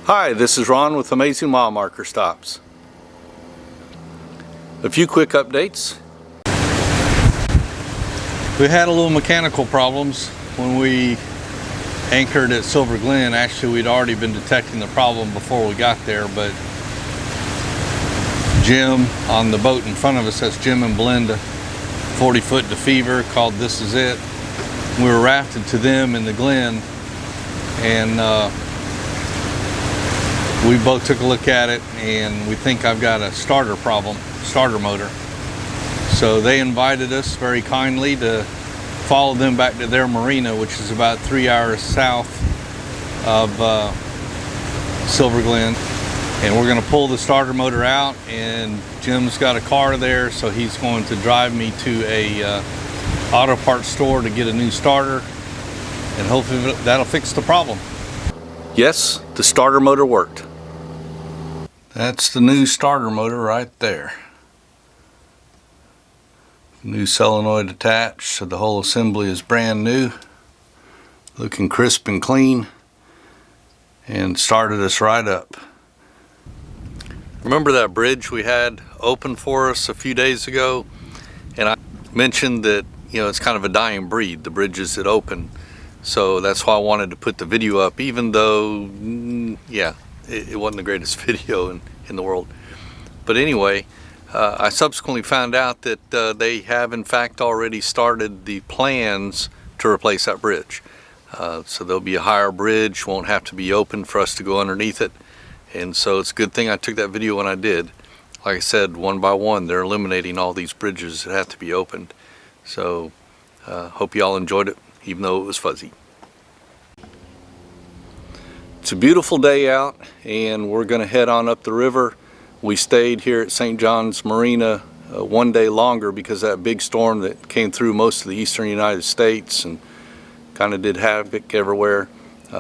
Hi, this is Ron with Amazing Mile Marker Stops. A few quick updates. We had a little mechanical problems when we anchored at Silver Glen. Actually, we'd already been detecting the problem before we got there, but Jim on the boat in front of us, that's Jim and Belinda, 40-foot DeFever, called This Is It. We were rafted to them in the Glen, and we both took a look at it, and we think I've got a starter problem, starter motor. So they invited us very kindly to follow them back to their marina, which is about 3 hours south of Silver Glen. And we're gonna pull the starter motor out, and Jim's got a car there, so he's going to drive me to a auto parts store to get a new starter, and hopefully that'll fix the problem. Yes, the starter motor worked. That's the new starter motor right there. New solenoid attached, so the whole assembly is brand new, looking crisp and clean, and started us right up. Remember that bridge we had open for us a few days ago? And I mentioned that, you know, it's kind of a dying breed, the bridges that open. So that's why I wanted to put the video up, even though, yeah, it wasn't the greatest video in the world. But anyway, I subsequently found out that they have in fact already started the plans to replace that bridge. So there'll be a higher bridge, won't have to be open for us to go underneath it. And so it's a good thing I took that video when I did. Like I said, one by one, they're eliminating all these bridges that have to be opened. So hope you all enjoyed it, even though it was fuzzy. It's a beautiful day out, and we're going to head on up the river. We stayed here at St. John's Marina one day longer because of that big storm that came through most of the eastern United States and kind of did havoc everywhere.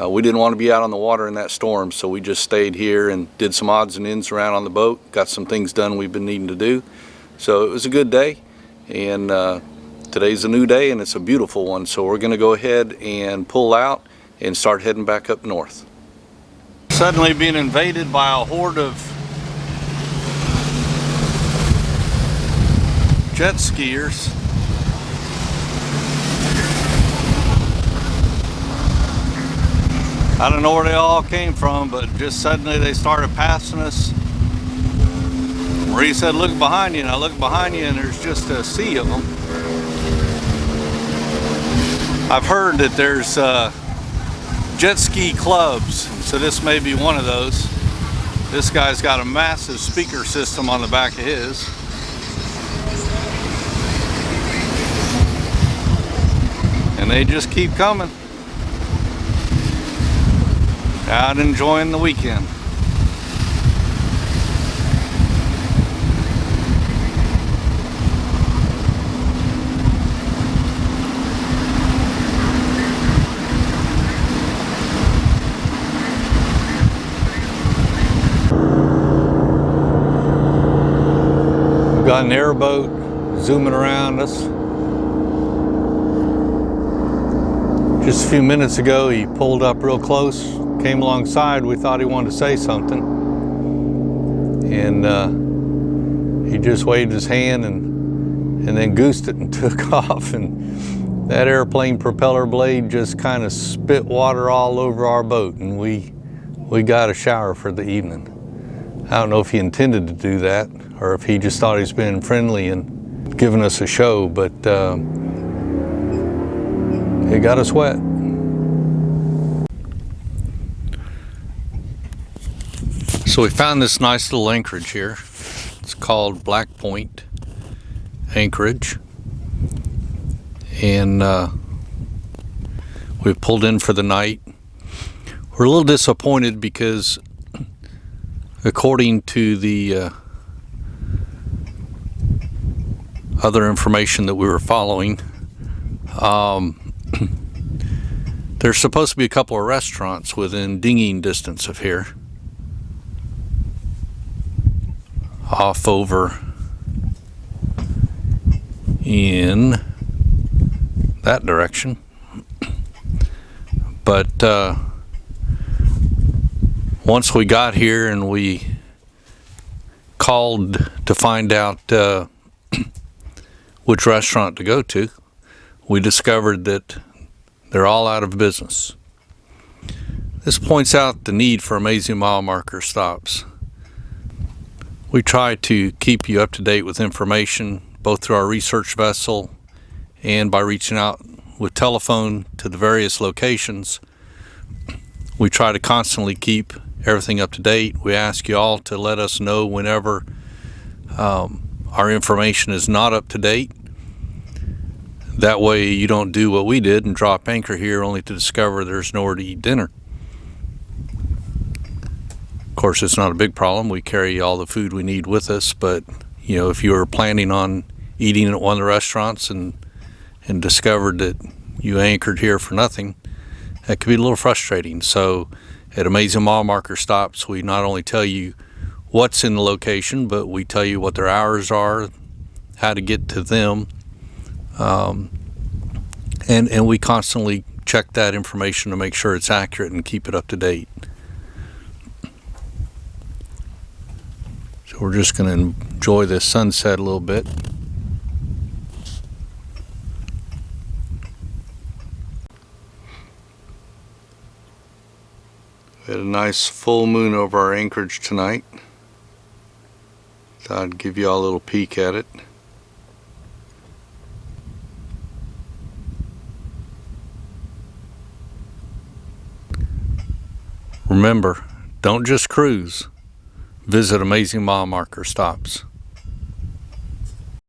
We didn't want to be out on the water in that storm, so we just stayed here and did some odds and ends around on the boat, got some things done we've been needing to do. So it was a good day, and today's a new day, and it's a beautiful one. So we're going to go ahead and pull out and start heading back up north. Suddenly being invaded by a horde of jet skiers. I don't know where they all came from, but just suddenly they started passing us. Marie said, "Look behind you," and I looked behind you, and there's just a sea of them. I've heard that there's jet ski clubs, so this may be one of those. This guy's got a massive speaker system on the back of his. And they just keep coming. Out enjoying the weekend. We've got an airboat zooming around us. Just a few minutes ago, he pulled up real close, came alongside. We thought he wanted to say something, and he just waved his hand and then goosed it and took off. And that airplane propeller blade just kind of spit water all over our boat, and we got a shower for the evening. I don't know if he intended to do that or if he just thought he was being friendly and giving us a show, but it got us wet. So we found this nice little anchorage here. It's called Black Point Anchorage. And we pulled in for the night. We're a little disappointed because according to the other information that we were following, there's supposed to be a couple of restaurants within dinging distance of here, off over in that direction. But Once we got here and we called to find out which restaurant to go to, we discovered that they're all out of business. This points out the need for amazing mile marker stops. We try to keep you up to date with information, both through our research vessel and by reaching out with telephone to the various locations. We try to constantly keep everything up to date. We ask you all to let us know whenever our information is not up to date. That way you don't do what we did and drop anchor here only to discover there's nowhere to eat dinner. Of course, it's not a big problem. We carry all the food we need with us, but you know, if you were planning on eating at one of the restaurants and discovered that you anchored here for nothing, that could be a little frustrating. So at Amazing Mile Marker Stops, we not only tell you what's in the location, but we tell you what their hours are, how to get to them, and we constantly check that information to make sure it's accurate and keep it up to date. So we're just going to enjoy this sunset a little bit. We had a nice full moon over our anchorage tonight. Thought I'd give you all a little peek at it. Remember, don't just cruise. Visit Amazing Mile Marker Stops.